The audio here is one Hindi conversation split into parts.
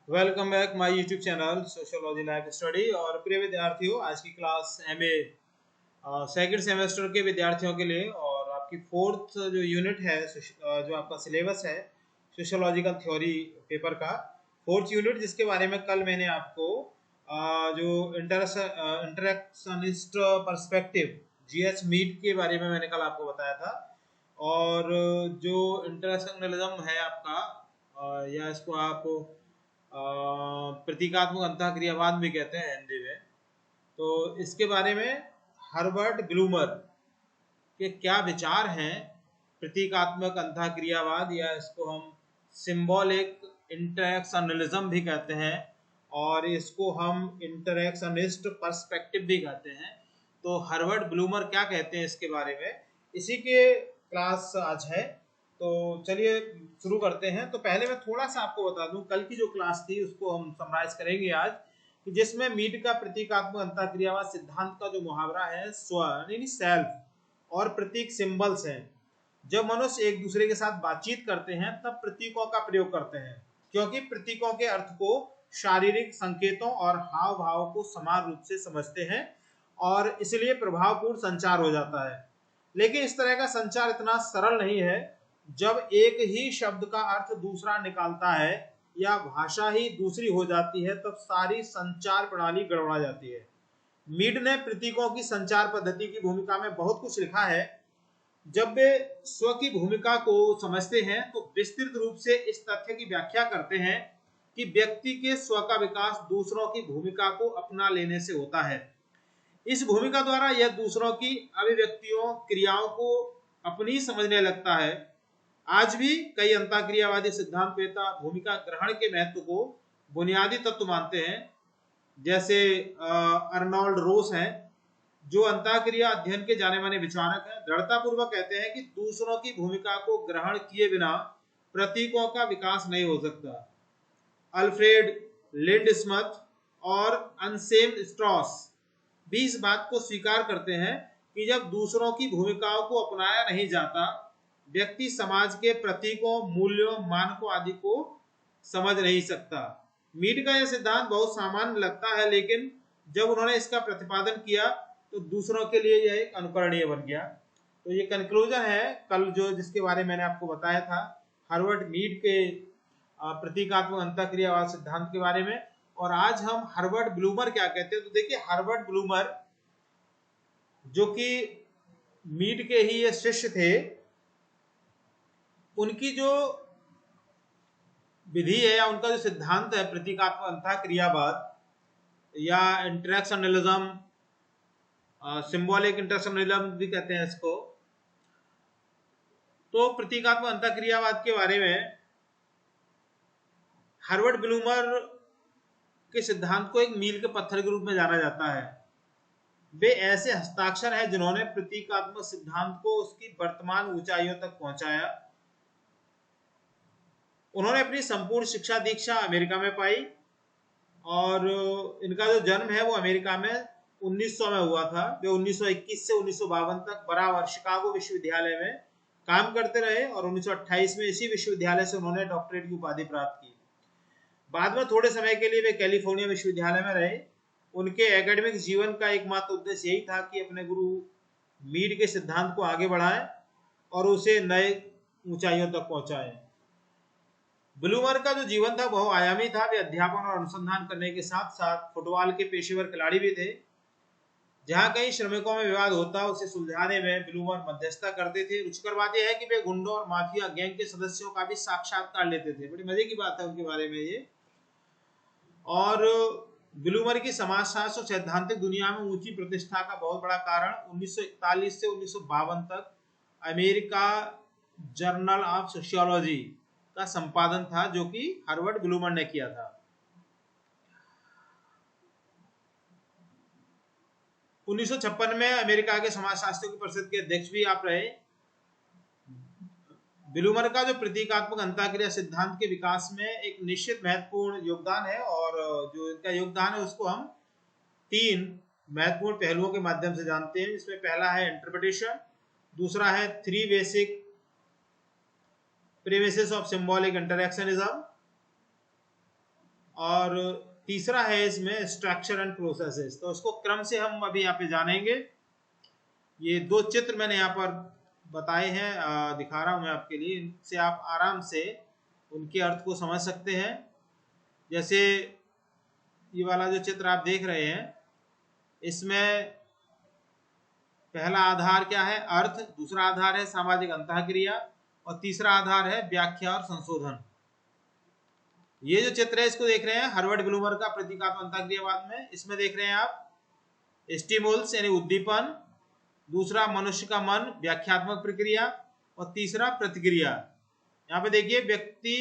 Welcome back my YouTube channel sociology life study. और प्रिय विद्यार्थियों, आज की क्लास एमए सेकंड सेमेस्टर के विद्यार्थियों के लिए और आपकी फोर्थ जो यूनिट है, जो आपका सिलेबस है सोशियोलॉजिकल थ्योरी पेपर का फोर्थ यूनिट, जिसके बारे में कल मैंने आपको जो इंटरेक्शनिस्ट पर्सपेक्टिव जीएस मीट के बारे में मैंने कल आपको बताया था। और जो इंटरेक्शनलिज्म है आपका, या इसको आप प्रतीकात्मक अंतःक्रियावाद भी कहते हैं हिंदी में, तो इसके बारे में हर्बर्ट ब्लूमर के क्या विचार हैं प्रतीकात्मक अंतःक्रियावाद, या इसको हम सिंबॉलिक इंटरेक्शनलिज्म भी कहते हैं और इसको हम इंटरेक्शनिस्ट पर्सपेक्टिव भी कहते हैं। तो हर्बर्ट ब्लूमर क्या कहते हैं इसके बारे में, इसी के क्लास आज है। तो चलिए शुरू करते हैं। तो पहले मैं थोड़ा सा आपको बता दूं, कल की जो क्लास थी उसको हम समराइज करेंगे आज, कि जिसमें मीट का प्रतीकात्मक अंतःक्रियावाद सिद्धांत का जो मुहावरा है स्व यानी सेल्फ और प्रतीक सिंबल्स हैं। जब मनुष्य एक दूसरे के साथ बातचीत करते हैं तब प्रतीकों का प्रयोग करते हैं, क्योंकि प्रतीकों के अर्थ को शारीरिक संकेतों और हाव भाव को समान रूप से समझते हैं और इसलिए प्रभावपूर्ण संचार हो जाता है। लेकिन इस तरह का संचार इतना सरल नहीं है। जब एक ही शब्द का अर्थ दूसरा निकालता है या भाषा ही दूसरी हो जाती है तब सारी संचार प्रणाली गड़बड़ा जाती है। मीड ने प्रतीकों की संचार पद्धति की भूमिका में बहुत कुछ लिखा है। जब वे स्व की भूमिका को समझते हैं तो विस्तृत रूप से इस तथ्य की व्याख्या करते हैं कि व्यक्ति के स्व का विकास दूसरों की भूमिका को अपना लेने से होता है। इस भूमिका द्वारा यह दूसरों की अभिव्यक्तियों क्रियाओं को अपनी समझने लगता है। आज भी कई अंतःक्रियावादी सिद्धांतवेत्ता भूमिका ग्रहण के महत्व को बुनियादी तत्व मानते हैं, जैसे अर्नोल्ड रोस हैं, जो अंतःक्रिया अध्ययन के जाने माने विचारक हैं। दृढ़तापूर्वक कहते हैं कि दूसरों की भूमिका को ग्रहण किए बिना प्रतीकों का विकास नहीं हो सकता। अल्फ्रेड लिंडस्मथ और अनसेम स्ट्रॉस भी इस बात को स्वीकार करते हैं कि जब दूसरों की भूमिकाओं को अपनाया नहीं जाता, व्यक्ति समाज के प्रतीकों, मूल्यों, मानकों आदि को समझ नहीं सकता। मीड का यह सिद्धांत बहुत सामान्य लगता है, लेकिन जब उन्होंने इसका प्रतिपादन किया तो दूसरों के लिए यह एक अनुकरणीय बन गया। तो ये कंक्लूजन है कल जो जिसके बारे में मैंने आपको बताया था, हार्वर्ड मीड के प्रतीकात्मक अंतःक्रियावाद सिद्धांत के बारे में। और आज हम हर्बर्ट ब्लूमर क्या कहते हैं। तो देखिए, हर्बर्ट ब्लूमर जो कि मीड के ही ये शिष्य थे, उनकी जो विधि है या उनका जो सिद्धांत है प्रतीकात्मक अंतःक्रियावाद या इंटरेक्शनलिज्म, सिंबॉलिक इंटरेक्शनलिज्म भी कहते हैं इसको। तो प्रतीकात्मक अंतःक्रियावाद के बारे में हार्वर्ड ब्लूमर के सिद्धांत को एक मील के पत्थर के रूप में जाना जाता है। वे ऐसे हस्ताक्षर हैं जिन्होंने प्रतीकात्मक सिद्धांत को उसकी वर्तमान ऊंचाइयों तक पहुंचाया। उन्होंने अपनी संपूर्ण शिक्षा दीक्षा अमेरिका में पाई और इनका जो जन्म है वो अमेरिका में 1900 में हुआ था। वे 1921 से 1952 तक बराबर शिकागो विश्वविद्यालय में काम करते रहे और 1928 में इसी विश्वविद्यालय से उन्होंने डॉक्टरेट की उपाधि प्राप्त की। बाद में थोड़े समय के लिए वे कैलिफोर्निया विश्वविद्यालय में रहे। उनके एकेडमिक जीवन का एकमात्र उद्देश्य यही था कि अपने गुरु मीड के सिद्धांत को आगे बढ़ाएं और उसे नए ऊंचाइयों तक पहुंचाएं। ब्लूमर का जो जीवन था बहुआयामी था। वे अध्यापन और अनुसंधान करने के साथ साथ फुटबॉल के पेशेवर खिलाड़ी भी थे। जहां कई श्रमिकों में विवाद होता उसे सुलझाने में ब्लूमर मध्यस्थता करते थे। रुचिकर बात यह है कि वे गुंडों और माफिया गैंग के सदस्यों का भी साक्षात्कार लेते थे। बड़ी मजे की बात है उनके बारे में ये। और ब्लूमर की समाजशास्त्र और सैद्धांतिक दुनिया में ऊंची प्रतिष्ठा का बहुत बड़ा कारण 1941 से 1952 तक अमेरिका जर्नल ऑफ सोशियोलॉजी का संपादन था, जो कि हार्वर्ड ब्लूमर ने किया था। 1956 में अमेरिका के समाजशास्त्रियों की परिषद के अध्यक्ष भी आप रहे। ब्लूमर का जो प्रतीकात्मक अंतःक्रिया सिद्धांत के विकास में एक निश्चित महत्वपूर्ण योगदान है, और जो इनका योगदान है उसको हम 3 महत्वपूर्ण पहलुओं के माध्यम से जानते हैं। इसमें पहला है इंटरप्रिटेशन, दूसरा है 3 basic premises of symbolic interactionism, और तीसरा है इसमें स्ट्रक्चर एंड प्रोसेसेस। तो उसको क्रम से हम अभी यहाँ पे जानेंगे। ये दो चित्र मैंने यहाँ पर बताए हैं, दिखा रहा हूँ मैं आपके लिए, इनसे आप आराम से उनके अर्थ को समझ सकते हैं। जैसे ये वाला जो चित्र आप देख रहे हैं, इसमें पहला आधार क्या है? अर्थ। दूसरा आधार है सामाजिक अंतःक्रिया और तीसरा आधार है व्याख्या और संशोधन। ये जो चित्र है इसको देख रहे हैं हर्बर्ट ब्लूमर का प्रतीकात्मक अंतःक्रियावाद में। इसमें देख रहे हैं आप स्टिमुल्स यानी उद्दीपन, दूसरा मनुष्य का मन व्याख्यात्मक प्रक्रिया और तीसरा प्रतिक्रिया। यहाँ पे देखिए व्यक्ति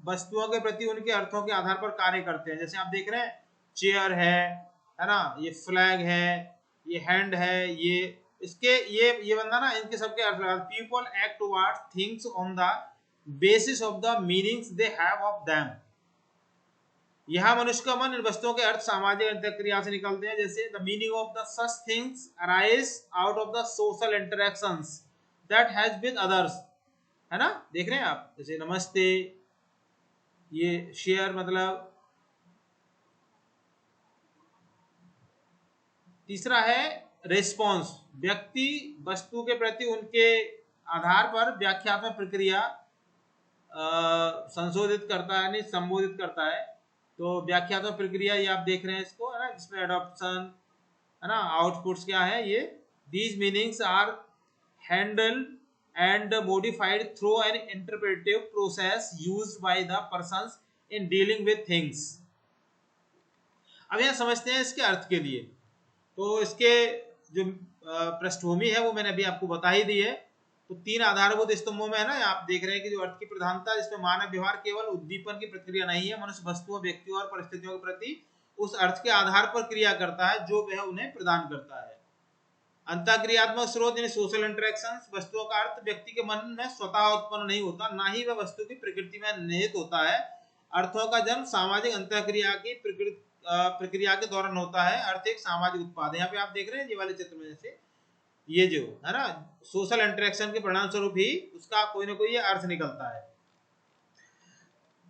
वस्तुओं के प्रति उनके अर्थों के आधार पर कार्य करते हैं। जैसे आप देख रहे हैं चेयर है ना, ये फ्लैग है, ये हैंड है, ये इसके ये बंदा ना, इनके सबके अर्थ लगा। People act towards things on the basis of the meanings they have of them. यहाँ मनुष्य का मन इन वस्तुओं के अर्थ सामाजिक अंतःक्रिया से निकलते हैं। जैसे the meaning of the such things arise out of the social interactions that has with others, है ना। देख रहे हैं आप, जैसे नमस्ते, ये शेयर मतलब। तीसरा है रिस्पॉन्स, व्यक्ति वस्तु के प्रति उनके आधार पर व्याख्यात्मक प्रक्रिया संशोधित करता है, नहीं संबोधित करता है। तो व्याख्यात्मक प्रक्रिया ये आप देख रहे हैं इसको, है ना, जिसमें एडॉप्शन, है ना, आउटपुट्स क्या है ये, these meanings are handled and modified through an interpretive process used by the persons in dealing with things। अब यहाँ समझते हैं इसके अर्थ के लिए। तो इसके जो पृष्ठभूमि है वो मैंने अभी आपको बता ही दी है। तो तीन आधारभूत स्तंभों में है ना, आप देख रहे हैं कि जो अर्थ की प्रधानता, जिसमें मानव व्यवहार केवल उद्दीपन की प्रक्रिया नहीं है, मनुष्य वस्तुओं, व्यक्तियों और परिस्थितियों के प्रति उस अर्थ के आधार पर क्रिया करता है जो वह उन्हें प्रदान करता है। अंतःक्रियात्मक स्रोत यानी सोशल इंटरेक्शंस, वस्तुओं का अर्थ व्यक्ति के मन में स्वतः उत्पन्न नहीं होता, ना ही वह वस्तु की प्रकृति में निहित होता है। अर्थों का जन्म सामाजिक अंतःक्रिया की प्रक्रिया के दौरान होता है। अर्थ एक सामाजिक उत्पाद है। यहाँ पे आप देख रहे हैं ये वाले चित्र में, जैसे ये जो है ना, सोशल इंटरेक्शन के परिणाम स्वरूप ही उसका कोई ना कोई अर्थ निकलता है।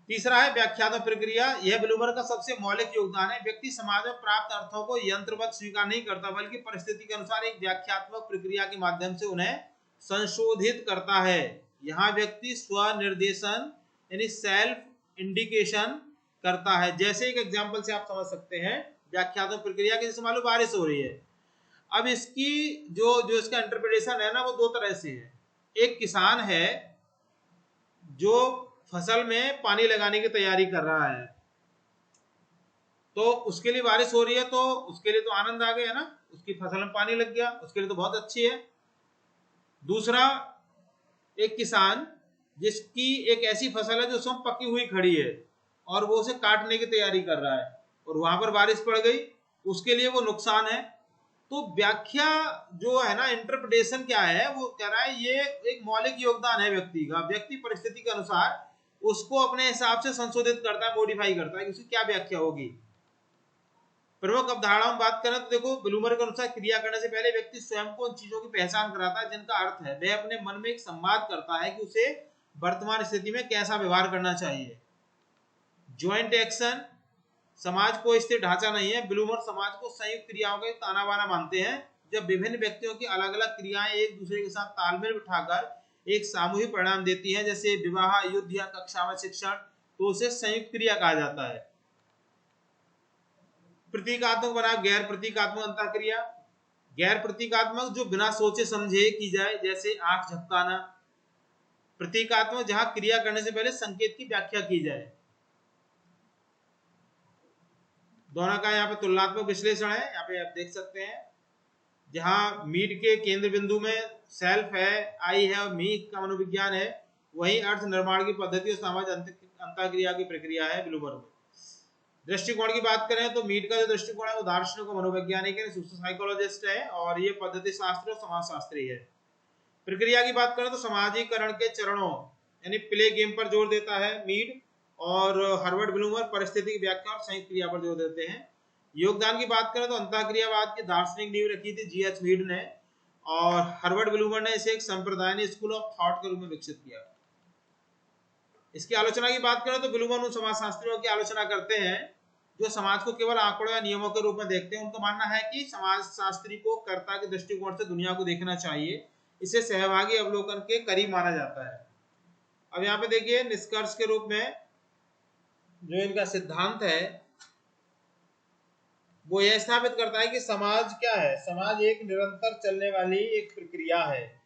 तीसरा है व्याख्यात्मक प्रक्रिया। यह ब्लूमर का सबसे मौलिक योगदान है। व्यक्ति समाज में प्राप्त अर्थों को यंत्रवत स्वीकार नहीं करता, बल्कि परिस्थिति के अनुसार एक व्याख्यात्मक प्रक्रिया के माध्यम से उन्हें संशोधित करता है। यहाँ व्यक्ति स्वनिर्देशन यानी सेल्फ इंडिकेशन करता है। जैसे एक एग्जाम्पल से आप समझ सकते हैं व्याख्यात्मक प्रक्रिया के, जैसे मान लो बारिश हो रही है, अब इसकी जो इसका इंटरप्रिटेशन है ना, वो दो तरह से है। एक किसान है जो फसल में पानी लगाने की तैयारी कर रहा है, तो उसके लिए बारिश हो रही है, तो उसके लिए तो आनंद आ गया ना, उसकी फसल में पानी लग गया, उसके लिए तो बहुत अच्छी है। दूसरा एक किसान जिसकी एक ऐसी फसल है जो उसमें पकी हुई खड़ी है और वो उसे काटने की तैयारी कर रहा है और वहां पर बारिश पड़ गई, उसके लिए वो नुकसान है। तो व्याख्या जो है ना, इंटरप्रिटेशन क्या है, वो कह रहा है ये एक मौलिक योगदान है व्यक्ति का। व्यक्ति परिस्थिति के अनुसार उसको अपने हिसाब से संशोधित करता है, मॉडिफाई करता है कि उसकी क्या व्याख्या होगी। प्रमुख अवधारणाओं में बात करें तो देखो, ब्लूमर के अनुसार क्रिया करने से पहले व्यक्ति स्वयं को उन चीजों की पहचान कराता है जिनका अर्थ है। वह अपने मन में एक संवाद करता है कि उसे वर्तमान स्थिति में कैसा व्यवहार करना चाहिए। ज्वाइंट एक्शन समाज को स्थिर ढांचा नहीं है। ब्लूमर समाज को संयुक्त क्रियाओं का ताना बाना मानते हैं। जब विभिन्न व्यक्तियों की अलग अलग क्रियाएं एक दूसरे के साथ तालमेल बिठाकर एक सामूहिक परिणाम देती हैं, जैसे विवाह, युद्ध या कक्षा में शिक्षण, तो उसे संयुक्त क्रिया कहा जाता है। प्रतीकात्मक बना गैर प्रतीकात्मक अंतःक्रिया। गैर प्रतीकात्मक जो बिना सोचे समझे की जाए, जैसे आंख झपकाना। प्रतीकात्मक जहां क्रिया करने से पहले संकेत की व्याख्या की जाए। दोनों का यहाँ पे तुलनात्मक विश्लेषण है। यहाँ पे आप देख सकते हैं, जहां मीट के केंद्र बिंदु में सेल्फ है, आई है और मी का मनोविज्ञान है, वही अर्थ निर्माण की पद्धति और सामाजिक अंतःक्रिया की प्रक्रिया है ब्लूमर में। दृष्टिकोण की बात करें तो मीट का जो दृष्टिकोण है वो दार्शनिक और मनोवैज्ञानिक है, साइकोलॉजिस्ट है और ये पद्धति शास्त्र और समाजशास्त्री है। प्रक्रिया की बात करें तो समाजीकरण के चरणों यानी प्ले गेम पर जोर देता है मीड, और हर्बर्ट ब्लूमर परिस्थिति की व्याख्या और संयुक्त क्रिया पर जोर देते हैं। योगदान की बात करें तो अंतःक्रियावाद की दार्शनिक नींव रखी थी जीएच मीड ने, और हर्बर्ट ब्लूमर ने इसे एक संप्रदाय स्कूल ऑफ थॉट के रूप में विकसित किया। इसकी आलोचना की बात करें तो ब्लूमर उन समाजशास्त्रियों की आलोचना करते हैं जो समाज को केवल आंकड़ों या नियमों के रूप में देखते हैं, उनका मानना है कि समाज शास्त्री को कर्ता के दृष्टिकोण से दुनिया को देखना चाहिए, इसे सहभागी अवलोकन के करीब माना जाता है। अब यहाँ पे देखिए निष्कर्ष के रूप में जो इनका सिद्धांत है वो यह स्थापित करता है कि समाज क्या है, समाज एक निरंतर चलने वाली एक प्रक्रिया है,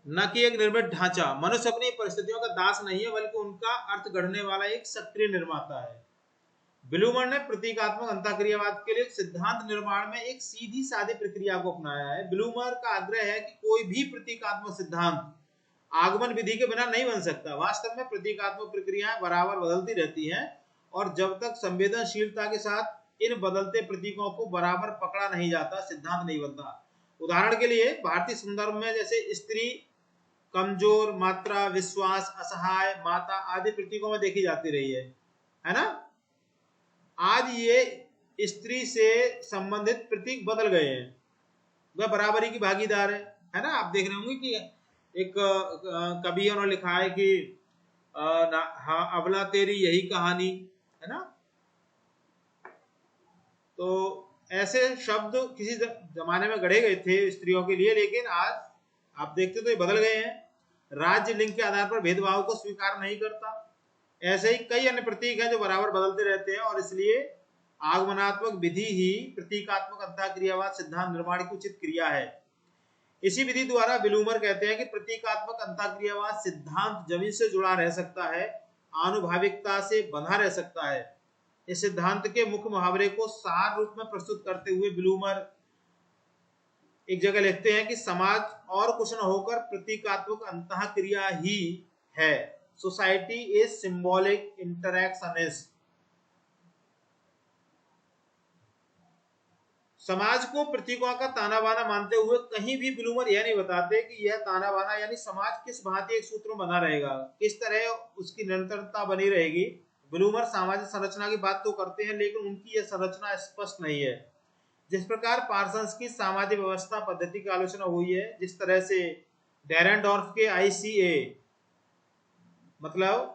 न कि एक निर्मित ढांचा। मनुष्य अपनी परिस्थितियों का दास नहीं है, बल्कि उनका अर्थ गढ़ने वाला एक सक्रिय निर्माता है। ब्लूमर ने प्रतीकात्मक अंतःक्रियावाद के लिए सिद्धांत निर्माण में एक सीधी सादी प्रक्रिया को अपनाया है। ब्लूमर का आग्रह है कि कोई भी प्रतीकात्मक सिद्धांत आगमन विधि के बिना नहीं बन सकता। वास्तव में प्रतीकात्मक प्रक्रियाएं बराबर बदलती रहती हैं, और जब तक संवेदनशीलता के साथ इन बदलते प्रतीकों को बराबर पकड़ा नहीं जाता, सिद्धांत नहीं बनता। उदाहरण के लिए भारतीय संदर्भ में जैसे स्त्री, कमजोर, मात्रा, विश्वास, असहाय, माता आदि प्रतीकों में देखी जाती रही है ना। आज ये स्त्री से संबंधित प्रतीक बदल गए हैं, वह बराबरी की भागीदार है ना। आप देख रहे होंगे कि एक कवि उन्होंने लिखा है कि हाँ अबला तेरी यही कहानी, है ना। तो ऐसे शब्द किसी जमाने में गढ़े गए थे स्त्रियों के लिए, लेकिन आज आप देखते तो ये बदल गए हैं। राज्य लिंग के आधार पर भेदभाव को स्वीकार नहीं करता। ऐसे ही कई अन्य प्रतीक हैं जो बराबर बदलते रहते हैं, और इसलिए आगमनात्मक विधि ही प्रतीकात्मक अंतःक्रियावाद सिद्धांत निर्माण की उचित क्रिया है। इसी विधि द्वारा ब्लूमर कहते हैं कि प्रतीकात्मक अंतःक्रियावाद सिद्धांत जमीन से जुड़ा रह सकता है, आनुभाविकता से बंधा रह सकता है। इस सिद्धांत के मुख्य मुहावरे को सार रूप में प्रस्तुत करते हुए ब्लूमर एक जगह लिखते हैं कि समाज और कुछ न होकर प्रतीकात्मक अंतःक्रिया ही है। Society is symbolic interactionist. समाज को प्रतीकों का ताना बाना मानते हुए कहीं भी ब्लूमर यह नहीं बताते कि यह ताना बाना यानी समाज किस भांति एक सूत्र में बना रहेगा, किस तरह उसकी निरंतरता बनी रहेगी। ब्लूमर सामाजिक संरचना की बात तो करते हैं, लेकिन उनकी यह संरचना स्पष्ट नहीं है। जिस प्रकार पार्सन्स की सामाजिक व्यवस्था पद्धति की आलोचना हुई है, जिस तरह से डेरेनडॉर्फ के ICA मतलब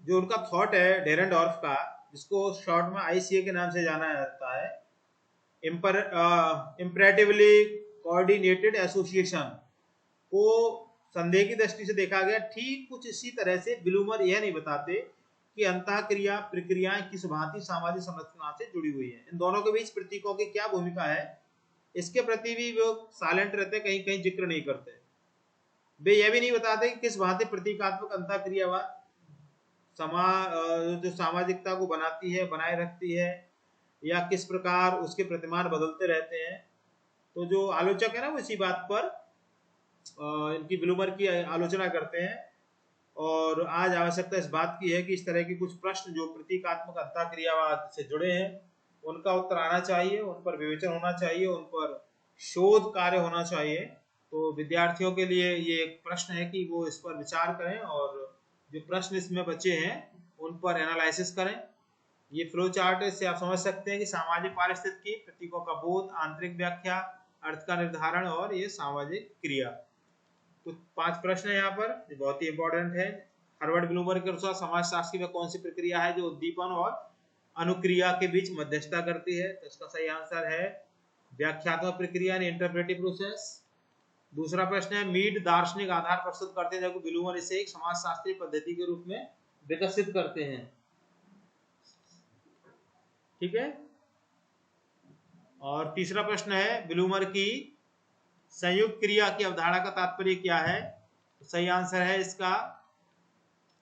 जो उनका थॉट है डेरेनडॉर्फ का, जिसको शॉर्ट में ICA के नाम से जाना जाता है, इम्परेटिवली कोऑर्डिनेटेड एसोसिएशन, को संदेह की दृष्टि से देखा गया। ठीक कुछ इसी तरह से ब्लूमर यह नहीं बताते कि अंतःक्रिया प्रक्रियाएं किस भांति सामाजिक संरचना से जुड़ी हुई है। इन दोनों के बीच प्रतीकों की क्या भूमिका है, इसके प्रति भी वो साइलेंट रहते, कहीं कहीं जिक्र नहीं करते। वे यह भी नहीं बताते कि किस भांति प्रतीकात्मक अंतःक्रियावाद जो सामाजिकता को बनाती है, बनाए रखती है, या किस प्रकार उसके प्रतिमान बदलते रहते हैं। तो जो आलोचक है ना, वो इसी बात पर इनकी ब्लूमर की आलोचना करते हैं। और आज आवश्यकता इस बात की है कि इस तरह के कुछ प्रश्न जो प्रतीकात्मक अंतःक्रियावाद से जुड़े हैं, उनका उत्तर आना चाहिए, उन पर विवेचन होना चाहिए, उन पर शोध कार्य होना चाहिए। तो विद्यार्थियों के लिए ये एक प्रश्न है कि वो इस पर विचार करें, और जो प्रश्न इसमें बचे हैं उन पर एनालिसिस करें। ये फ्लो चार्ट से आप समझ सकते हैं कि सामाजिक पारिस्थितिकी, प्रतीकों का बोध, आंतरिक व्याख्या, अर्थ का निर्धारण और ये सामाजिक क्रिया। कुछ 5 प्रश्न है यहाँ पर, ये बहुत ही इंपॉर्टेंट है। हर्बर्ट ब्लूमर के अनुसार समाज शास्त्र में कौन सी प्रक्रिया है जो उद्दीपन और अनुक्रिया के बीच मध्यस्थता करती है? तो इसका सही आंसर है व्याख्यात्मक प्रक्रिया यानी इंटरप्रेटिव प्रोसेस। दूसरा प्रश्न है मीड दार्शनिक आधार प्रस्तुत करते हैं, जबकि ब्लूमर इसे एक समाजशास्त्रीय पद्धति के रूप में विकसित करते हैं। ठीक है। और तीसरा प्रश्न है ब्लूमर की संयुक्त क्रिया की अवधारणा का तात्पर्य क्या है? तो सही आंसर है इसका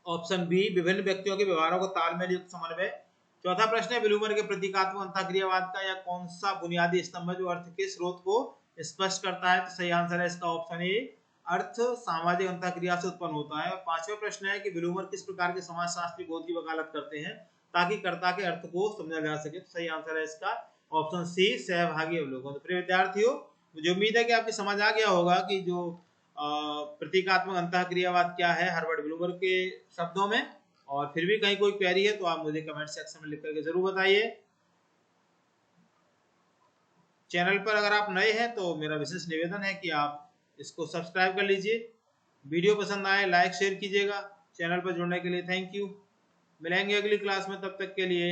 ऑप्शन बी, विभिन्न व्यक्तियों के व्यवहारों को तालमेल युक्त समन्वय। चौथा प्रश्न है ब्लूमर के प्रतीकात्मक अंतःक्रियावाद का या कौन सा बुनियादी स्तंभ है जो अर्थ के स्रोत को स्पष्ट करता है? तो सही आंसर है इसका ऑप्शन ए, अर्थ सामाजिक अंतःक्रिया से उत्पन्न होता है। और पांचवा प्रश्न है कि ब्लूमर किस प्रकार के समाजशास्त्री बोध की वकालत करते हैं ताकि कर्ता के अर्थ को समझा जा सके? तो सही आंसर है इसका ऑप्शन सी, सहभागी अवलोकन। तो प्रिय विद्यार्थियों, मुझे उम्मीद है कि आपकी समझ आ गया होगा कि जो प्रतीकात्मक अंतःक्रियावाद क्या है हर्बर्ट ब्लूमर के शब्दों में। और फिर भी कहीं कोई क्वेरी है तो आप मुझे कमेंट सेक्शन में लिख करके जरूर बताइए। चैनल पर अगर आप नए हैं तो मेरा विशेष निवेदन है कि आप इसको सब्सक्राइब कर लीजिए। वीडियो पसंद आए लाइक शेयर कीजिएगा। चैनल पर जुड़ने के लिए थैंक यू। मिलेंगे अगली क्लास में, तब तक के लिए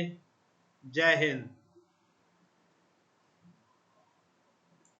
जय हिंद।